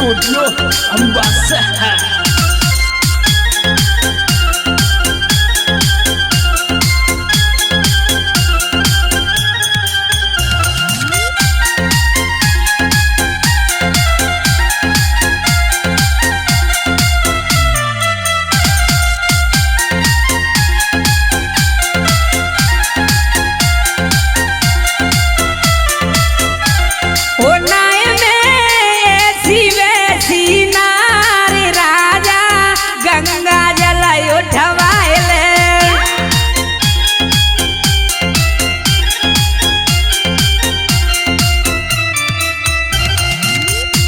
Studio Ambassador.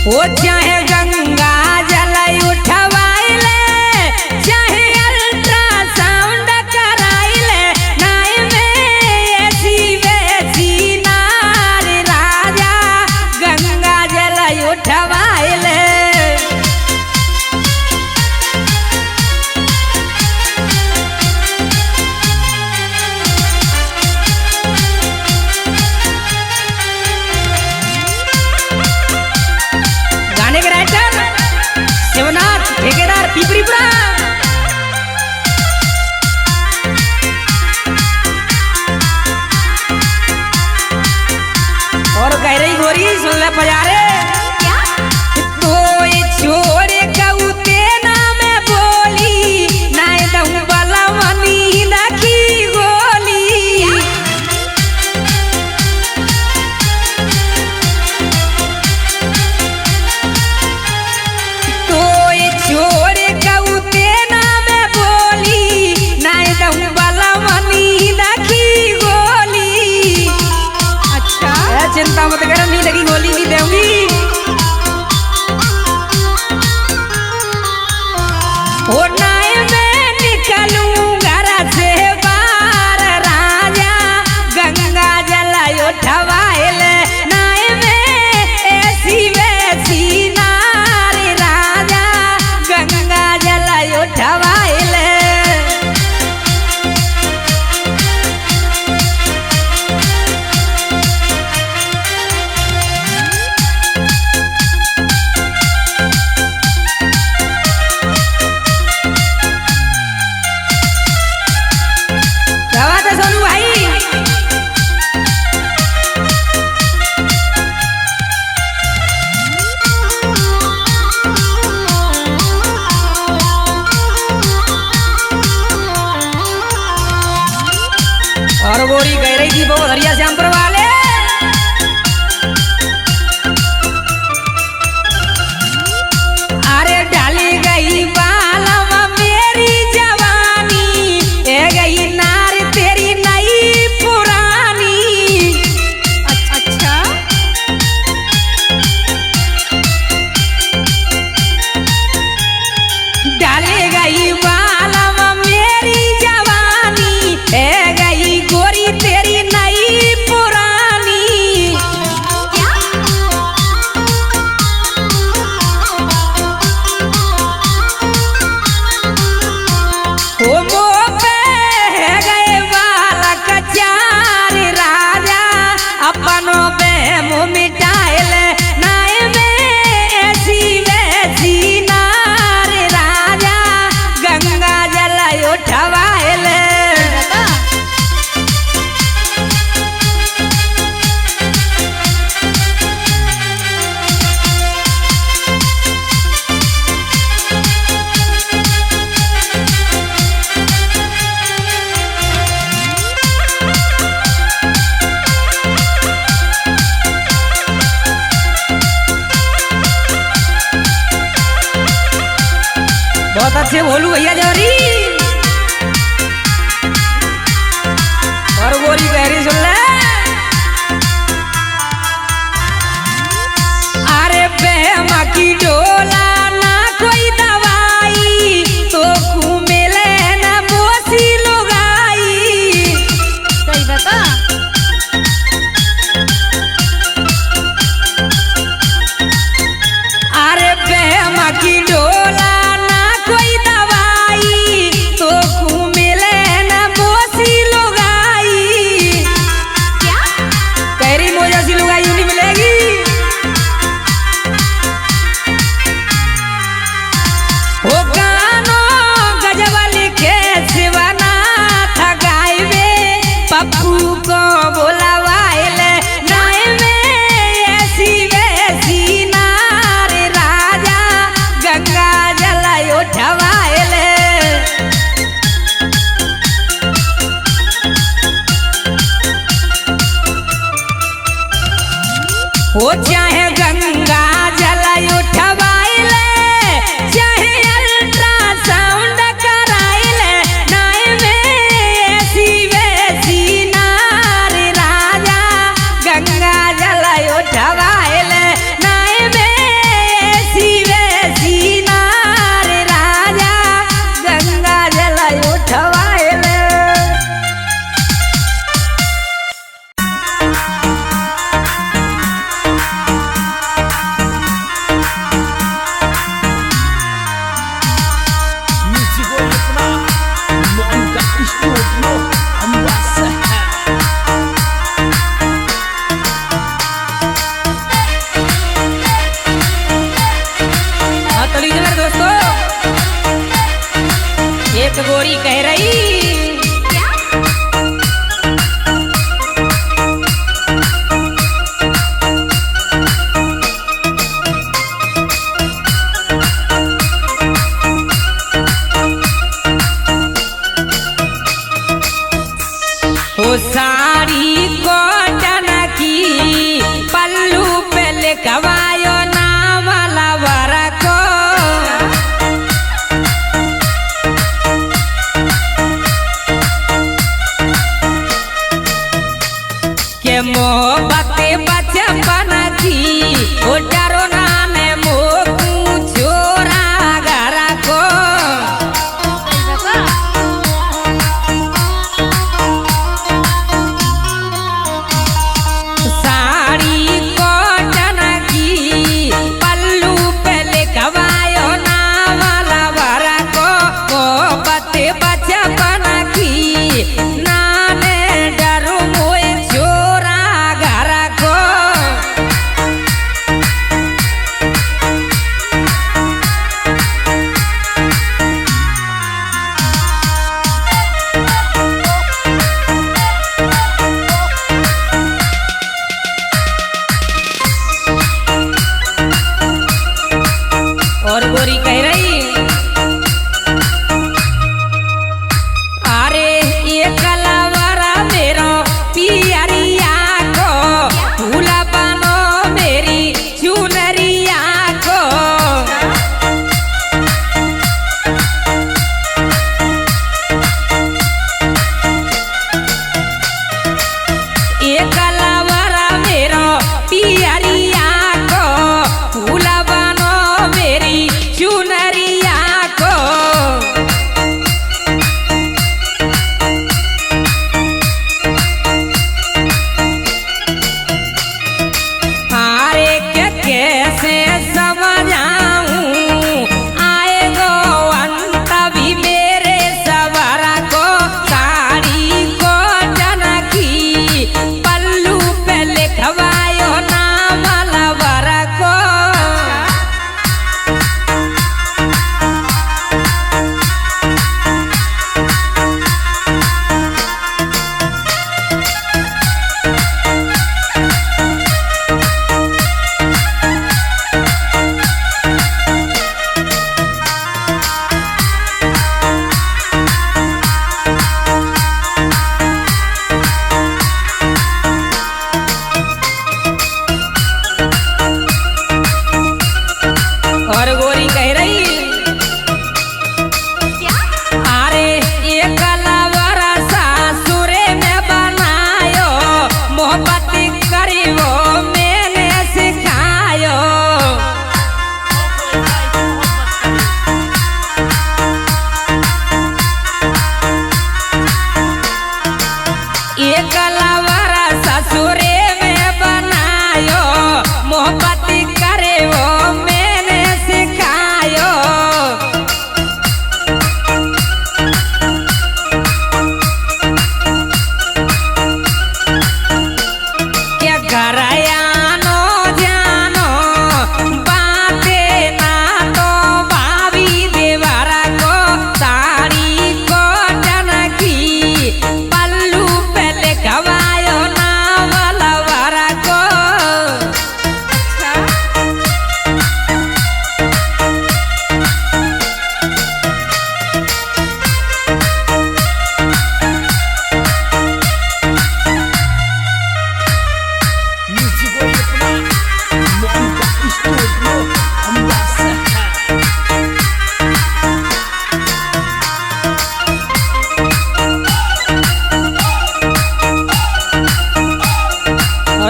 वो चाहे गंगा जल उठवाइले चाहे अल्ट्रासाउंड कराइले नाय में ऐसी वैसी नार राजा गंगा जल उठवाइले ठेकेदार पिपरीपुरा और कह रही गोरी सुन ले बजारे तो छोरे कऊते ना मैं बोली नाय दहूं वाला मनी नखी गोली छोरे कऊते ना मैं बोली नाय दहूं वाला मनी नखी गोली। अच्छा चिंता मत कर नहीं लगी गोली नहीं दूंगी। हो नाय मैं निकलूं घर से बाहर राजा गंगा जल उठवाइले नाय में ऐसी वैसी नार राजा गंगा जल उठवाइले क्या बात है सोनू भाई। और गोरी कह रही थी वो हरिया श्यामपुर वाले अरे डाली गई बालम मेरी जवानी ए गई नार तेरी नई पुरानी। अच्छा डाली गई बालम मेरी जवानी ए गई गोरी तेरी नई पुरानी। ओ मोह पे गए बालक चार राजा अपनों पे मुँह मिटाइले नाय में ऐसी वैसी नार राजा गंगा जल उठवाइले। बहुत अच्छे बोलू भैया जौरी और गोरी गहरी सुन ले अरे बेमा की डोला ना कोई दवाई तो घूमेले ना बोसी लुगाई। सही बता अरे बेमा की डोला कोई दवाई तो घूमेले न बोसी लुगाई। हो चाहे गंगा जल उठवाइले चाहे अल्ट्रासाउंड कराइले नाय में शिवे नार राजा गंगा जल उठवाइले नाय में शिवे नार राजा गंगा जल उठवाइले। एक गोरी कह रही ओ साड़ी कॉटन की पल्लू पे लिखवायो नाम लवर को के मोहब्बत बचपन की ओ डरो नाने मोकू छोरा घर को साड़ी कॉटन की पल्लू पे लिखवायो नाम लवर को मोहब्बत बचपन की नाने डरो मोए छोरा घर को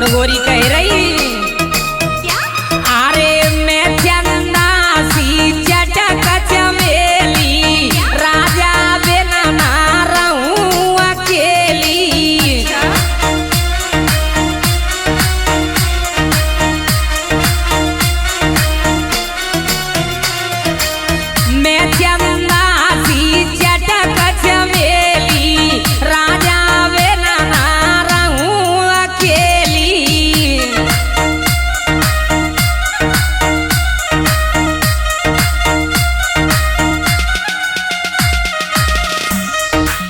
और गोरी कह रही अरे मैं चंदा सी चटक चमेली राजा बिना ना रहूं अकेली। मैं चंदा सी चटक चमेली राजा बिना ना रहूं अकेली।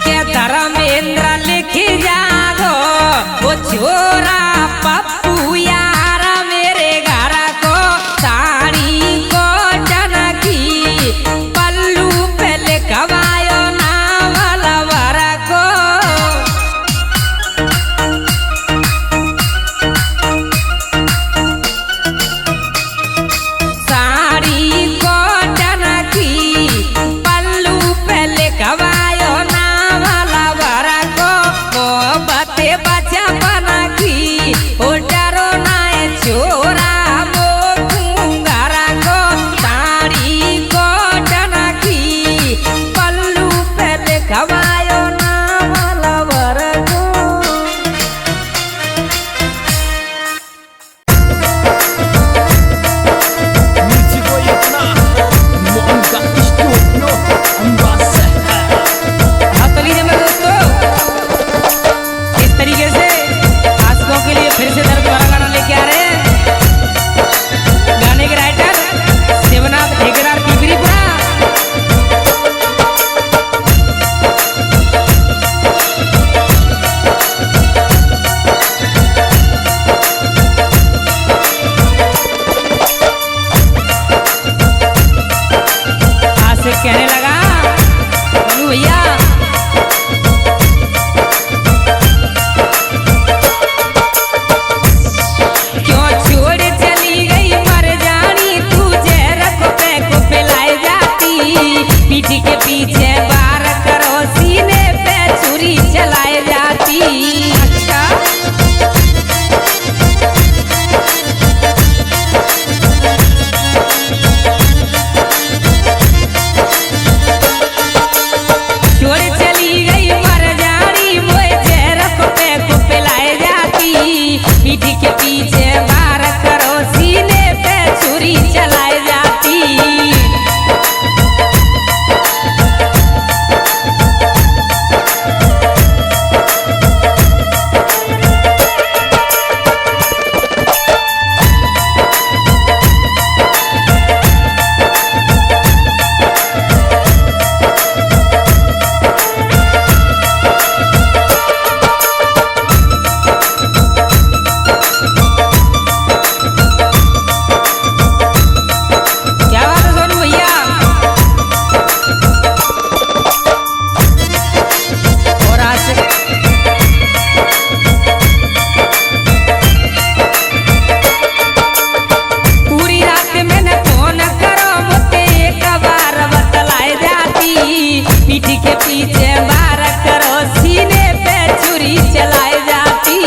के धर्मेंद्र लिख जागो वो छोरा पप्पू यार मेरे घर को साड़ी को टनकी पल्लू पे लिखवायो नावल वर को। साड़ी को टनकी पल्लू पे लिखवायो नावल वर को। मोहब्बत बचपन की ओ डरो नाय छोरा मोर को। साड़ी को टनकी पल्लू पे लिखवायो नावल वर को। Music boy अपना मोहन का स्टूडियो अंबास है। हाँ तो लीजिए मेरे दोस्तों, इस तरीके से आशिकों के लिए फिर से दर्द भरा गाना लेके आ रहे हैं। गाने के राइटर शिवनाथ ठेकेदार पीपरीपुरा। आशिक कहने लगा बोलू भैया क्यों छोड़ चली गई मर जानी तुझे रख पे को पिलाए जाती। पीठ के पीछे वार करो सीने पे छुरी चलाए जाती। अच्छा छोड़ चली गई मर जानी मुझे रख पे को पिलाए जाती। पीठ के पीछे वार करो सीने पे छुरी चलाए जाती। क्या बात है सोनू भैया। और आशिक पूरी रात मैंने फोन करो मुझे एक बार बतलाए जाती। पीठ के पीछे वार करो सीने पे छुरी चलाए जाती।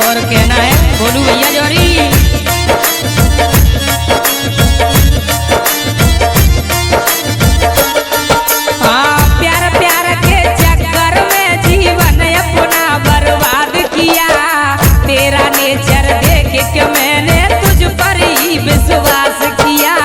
और कहना है बोलू भैया जोरी हाँ प्यार प्यार के चक्कर में जीवन अपना बर्बाद किया। तेरा नेचर देख के मैंने तुझ पर ही विश्वास किया।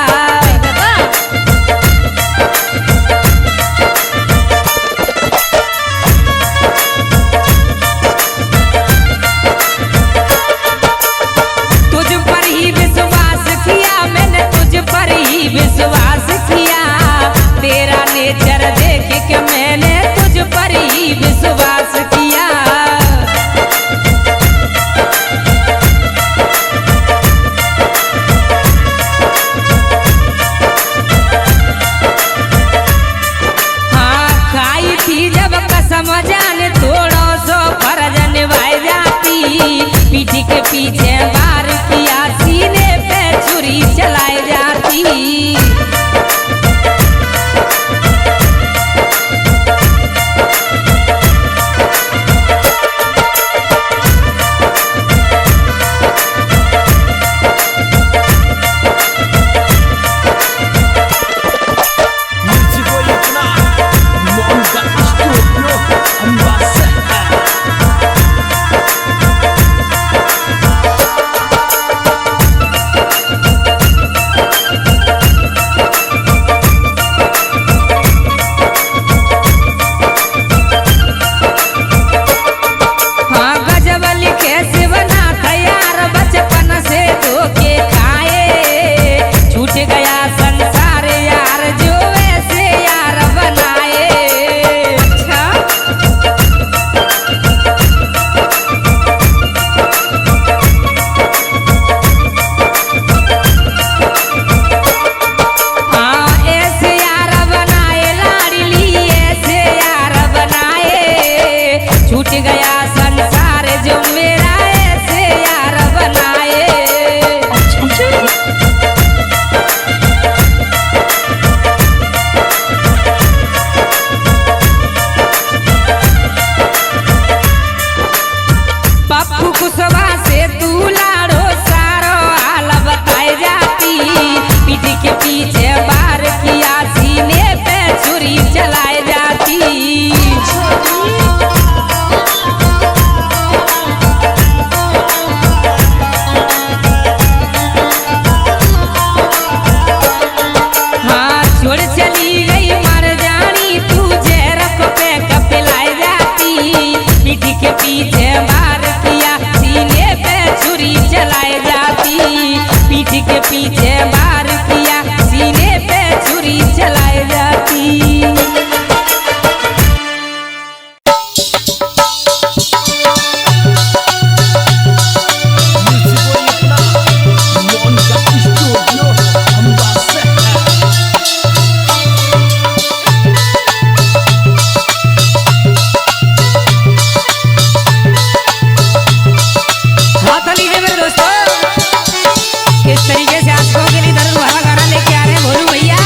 छूट गया संसार जो मेरा ऐसे यार बनाए। पप्पू कुशवा से तू लाड़ो सारो हाल बताए जाती, पीठ के पीछे बार किया सीने पे छुरी चलाए जाती। हाँ छोड़ चली गई मर जानी तू जहरक पे कपिलाए जाती, पीठ के पीछे बार किया सीने पे छुरी चलाए जाती, पीठ के पीछे बार किया सीने पे छुरी चलाए जाती। इस तरीके से आप लोगों के लिए दर्द भरा गाना लेके आ रहे हैं भोलू भैया।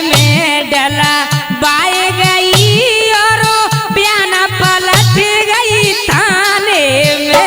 में डला बाए गई और बयान पलट गई थाने में।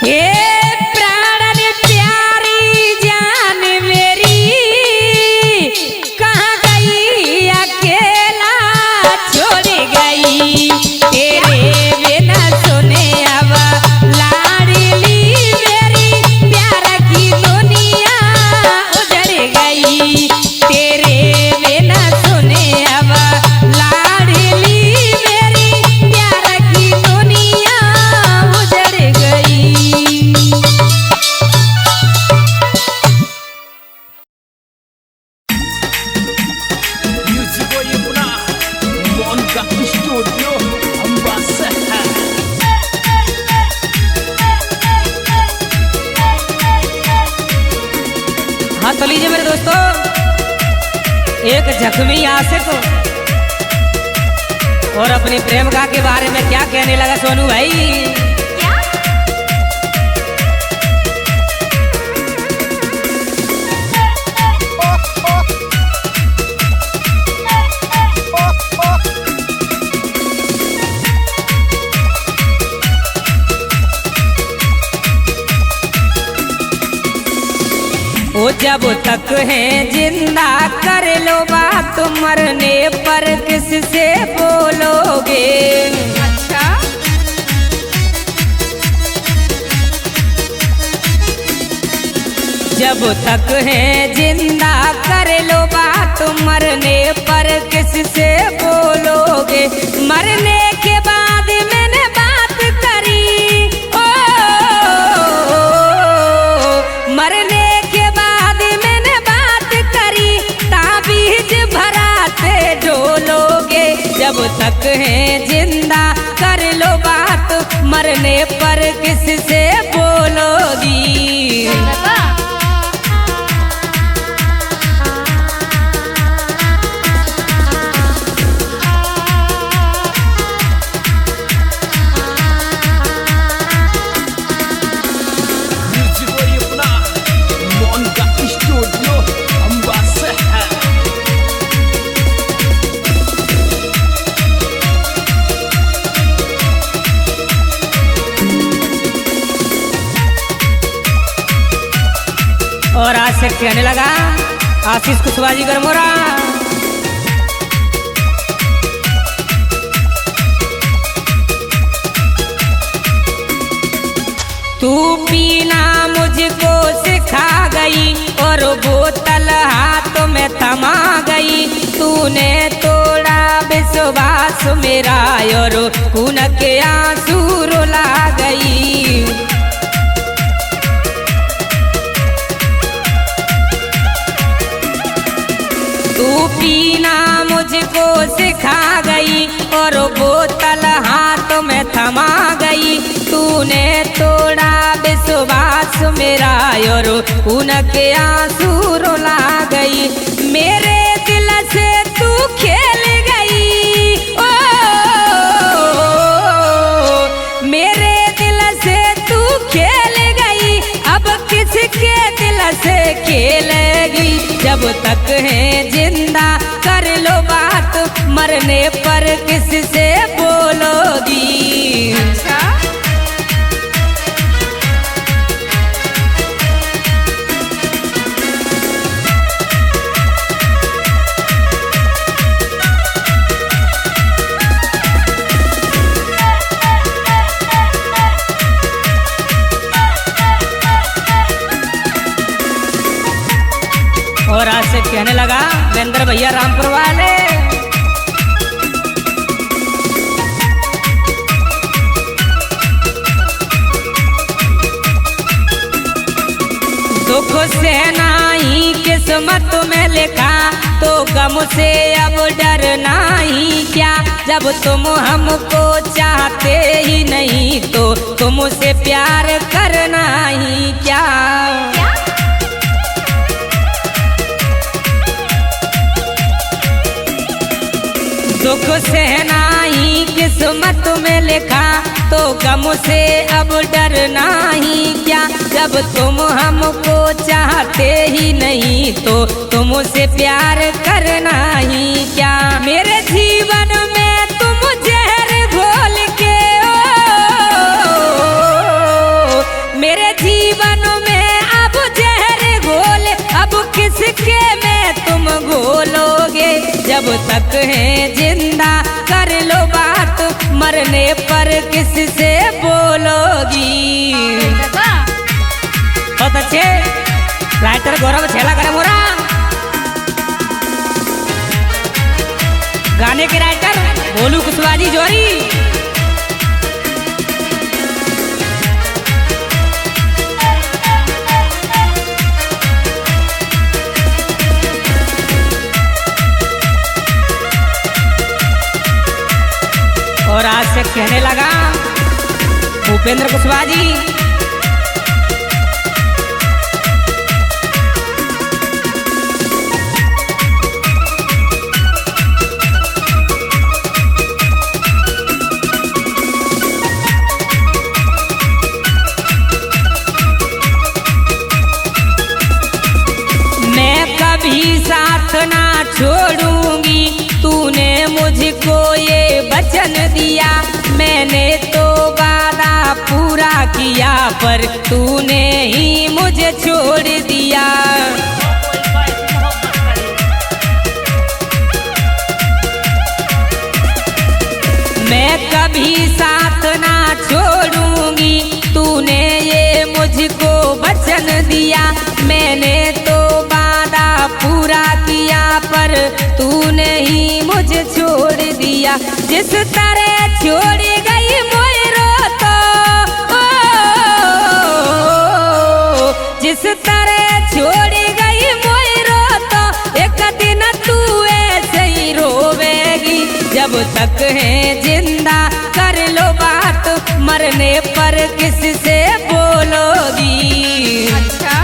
हे प्राण प्यारी जान मेरी हाँ तो लीजिए मेरे दोस्तों, एक जख्मी आशिक और अपनी प्रेमिका के बारे में क्या कहने लगा सोनू भाई। वो जब तक है जिंदा कर लो बात, मरने पर किससे बोलोगे। अच्छा जब तक है जिंदा कर लो बात, मरने पर किससे बोलोगे। मरने के बाद मैंने बात करी, ओ मरने जब तक है जिंदा कर लो बात, मरने पर किससे बोलोगी। और आज से कहने लगा आशीष कुशवाहा जी गरमोरा। तू पीना मुझको सिखा गई और बोतल हाथ में थमा गई। तूने तोड़ा विश्वास मेरा और खून के आंसू रुला गई। तू पीना मुझको सिखा गई और बोतल हाथ में थमा गई। तूने तोड़ा विश्वास मेरा और उनके आंसू रुला गई। मेरे दिल से तू खेल गई, ओ मेरे दिल से तू खेल गई। अब किसके दिल से खेलेगी। जब तक है जिंदा कर लो बात, मरने पर किससे बोलोगी। अच्छा और आज से कहने लगा महेंद्र भैया रामपुर वाले। दुख से नहीं किस्मत में लिखा, तो गम से अब डरना ही क्या। जब तुम हमको चाहते ही नहीं, तो तुमसे प्यार करना ही क्या। दुख से नहीं किस्मत में लिखा, तो गम से अब डरना ही क्या। जब तुम हमको चाहते ही नहीं, तो तुमसे प्यार करना ही क्या। मेरे जीवन में तुम जहर घोल के, ओ मेरे जीवन में अब जहर घोल, अब किसके में तुम घोलोगे। जब तक है जिंदा कर लो बात, मरने पर किससे बोलोगी। बहुत अच्छे राइटर गौरव छेला करे मोरा। गाने के राइटर भोलू कुशवाहा जी जोरी। और आज से कहने लगा भूपेंद्र कुशवाहा जी। साथ ना छोड़ूंगी, तूने मुझको ये वचन दिया, मैंने तो वादा पूरा किया, पर तूने ही मुझे छोड़ दिया। मैं कभी साथ ना छोड़ूंगी, तूने ये मुझको वचन दिया, मैंने तो वादा पूरा किया, पर तूने ही मुझे छोड़ दिया। जिस तरह छोड़ गई मोरो तो, जिस तरह छोड़ गई मोरो तो, एक दिन तू ऐसे ही रोवेगी। जब तक है जिंदा कर लो बात, मरने पर किससे बोलोगी। अच्छा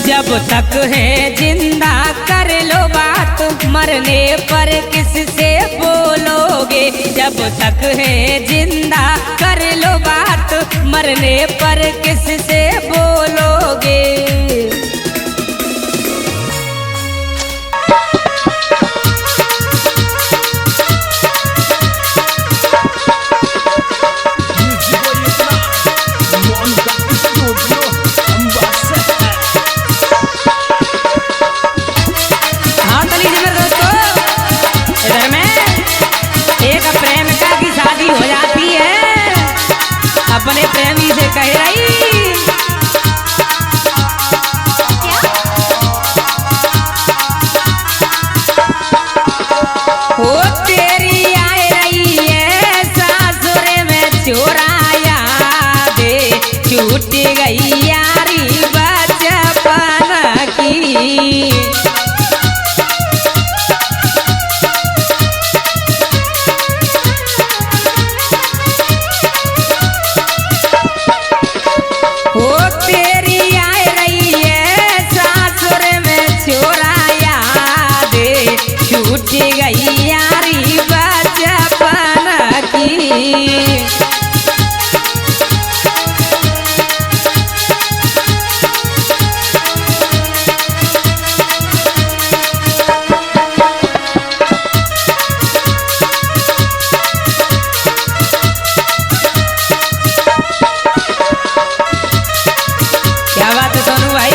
जब तक है जिंदा कर लो बात, मरने पर किससे बोलोगे। जब तक है जिंदा कर लो बात, मरने पर किससे बोलोगे। अपने प्रेमी से कह रही हो तेरी आए रही है सासुर में चोराया दे, छूट गई यारी बचपन की। गई यारी बचपन की। क्या बात है सोनू भाई।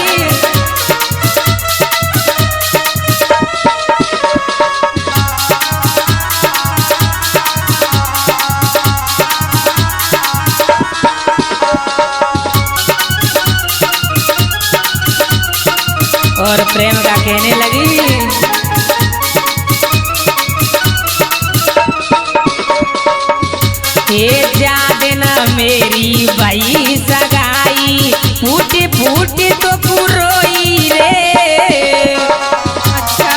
और प्रेम का कहने लगी ये जान मेरी भाई सगाई, फूटी फूटी तो पुरोई रे। अच्छा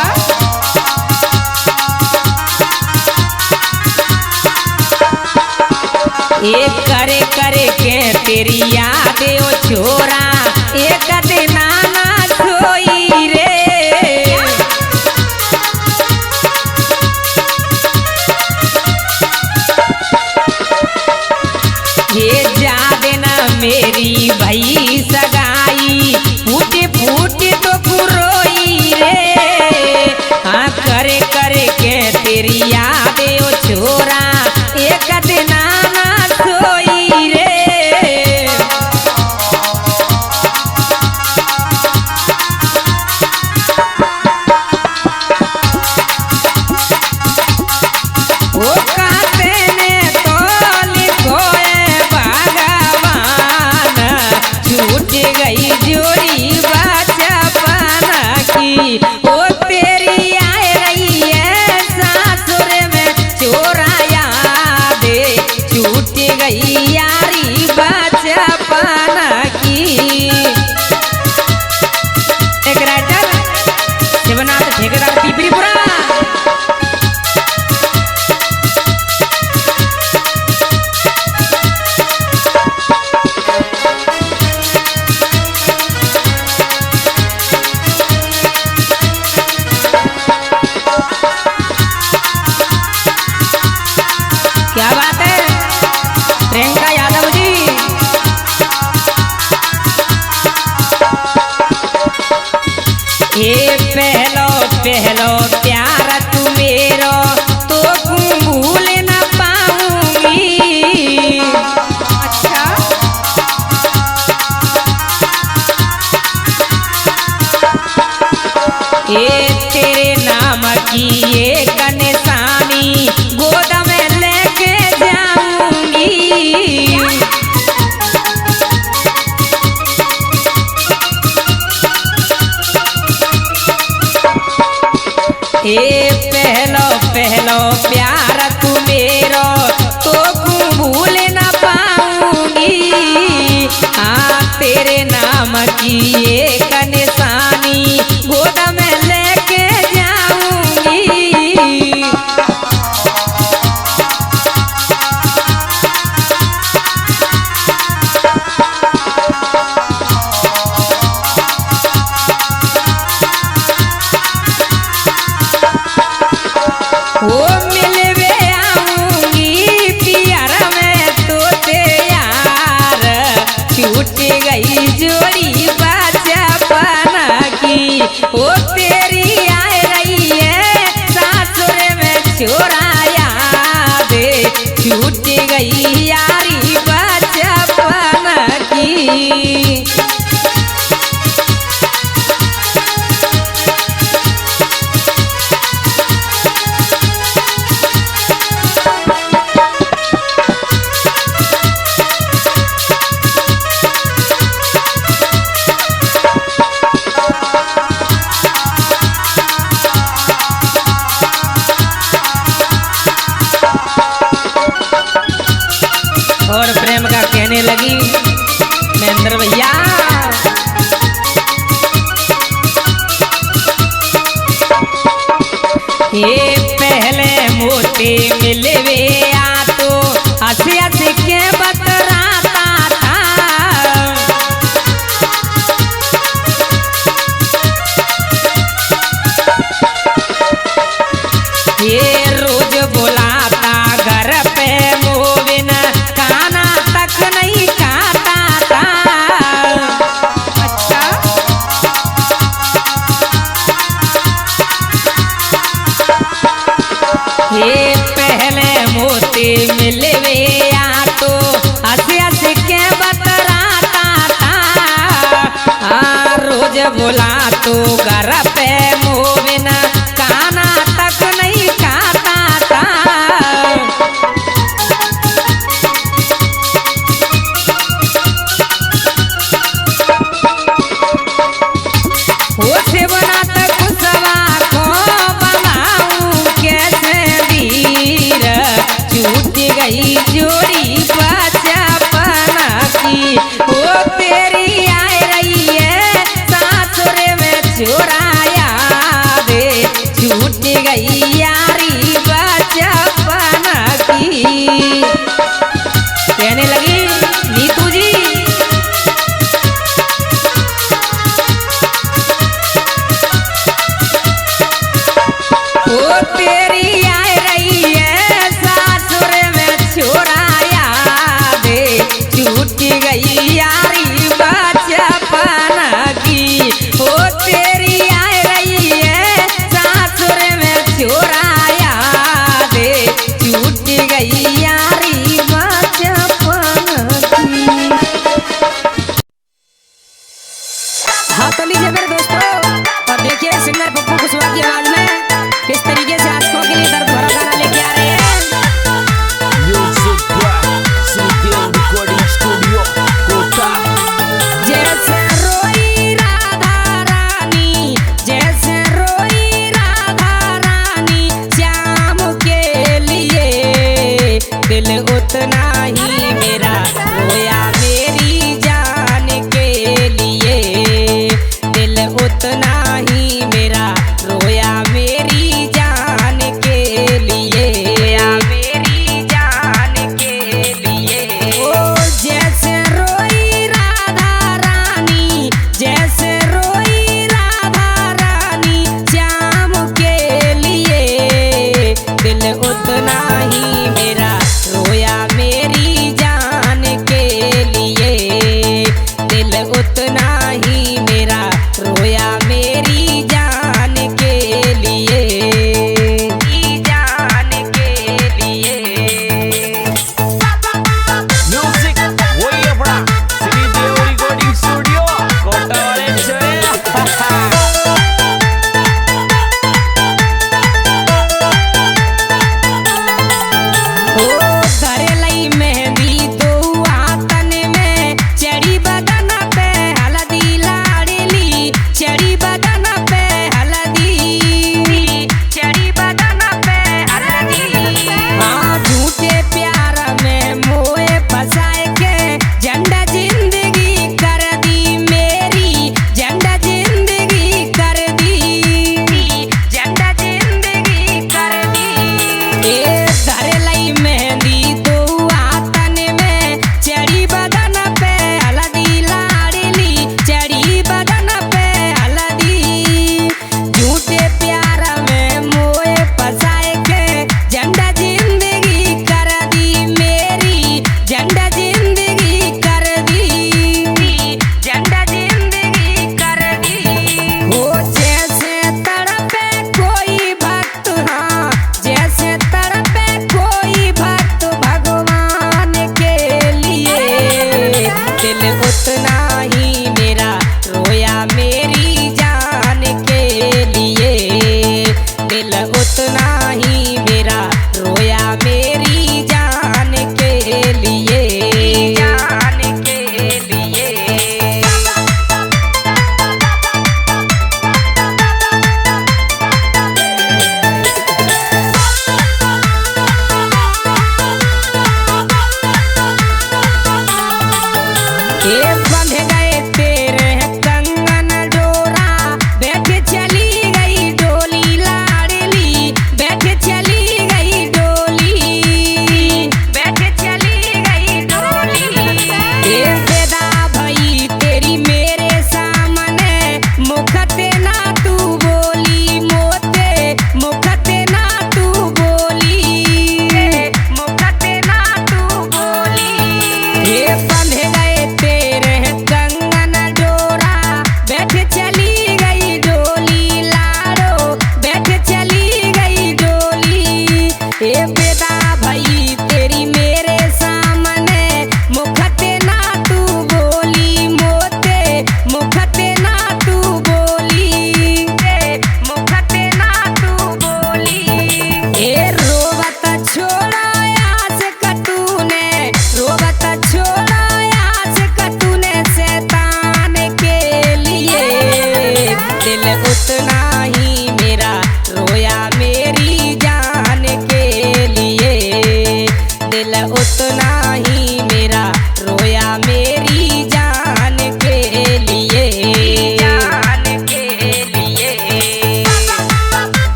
एक करे करे के तेरी याद ओ छोरा, एक दिन नाना सोई रे। ये याद ना मेरी भई सगाई, फूटी फूटी तो पुरोई रे। हाँ करे करे के तेरी याद ओ छोरा, एक दिन नाना सोई रे। पहलो प्यार तू मेरो तो भूल न पाऊंगी। अच्छा ये तेरे नाम की एक निशानी गोद में लेके जाऊंगी। ए पहलो पहलो प्यार तू मेरो तो भूल न पाऊंगी। हाँ तेरे नाम की एक निशानी गोद में लेके जाऊंगी। वो मिलवे आऊंगी पियर में तो यार छूट गई जोड़ी बचपन की। वो तेरी आए रही है सासुर में चोराया दे छूट गई यारी बचपन की। और प्रेम का कहने लगी महेंद्र भैया। ये पहले मोटे मिलवे आ तो हंसी हंसी के बतराता था। ये रोज बुलाता घर पे मोविन खाना तक नहीं खाता था। अच्छा ये पहले मोती मिलवे आ तो हंसी हंसी के बतराता था। हाँ रोज बुला तो घर पे मोविन खाना तक नहीं खाता था। वो से बना तक सवा को बनाऊं कैसे वीर छूट गई जोड़ी बचपन की। वो तेरी आए रही है सासुर में चोराया दे छूट गई यारी बचपन की। कहने लगी नीतू जी वो तेरी आए रही है सासुर में चोराया दे छूट गई यारी बचपन की। वो तेरी आए रही है सासुर में चोराया दे छूट गई यारी बचपन की। हाँ तो लीजिए मेरे दोस्तों और देखिए सिंगर पप्पू कुशवाहा की आवाज में किस तरीके से आशिकों के लिए दर्द भरा गाना लेके आ रहे हैं। Music by Sridev Recording Studio, Kota। जैसे रोई राधा रानी जैसे रोई राधा रानी श्याम के लिए दिल उतना ही मेरा रोया मेरी जान के लिए। दिल उतना ही मेरा रोया मेरी जान के लिए। मेरी जान के लिए ओ जैसे रोई राधा रानी जैसे रोई राधा रानी श्याम के लिए। दिल उतना ही मेरा रोया मेरी जान के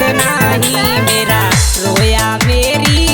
नहीं मेरा रोया मेरी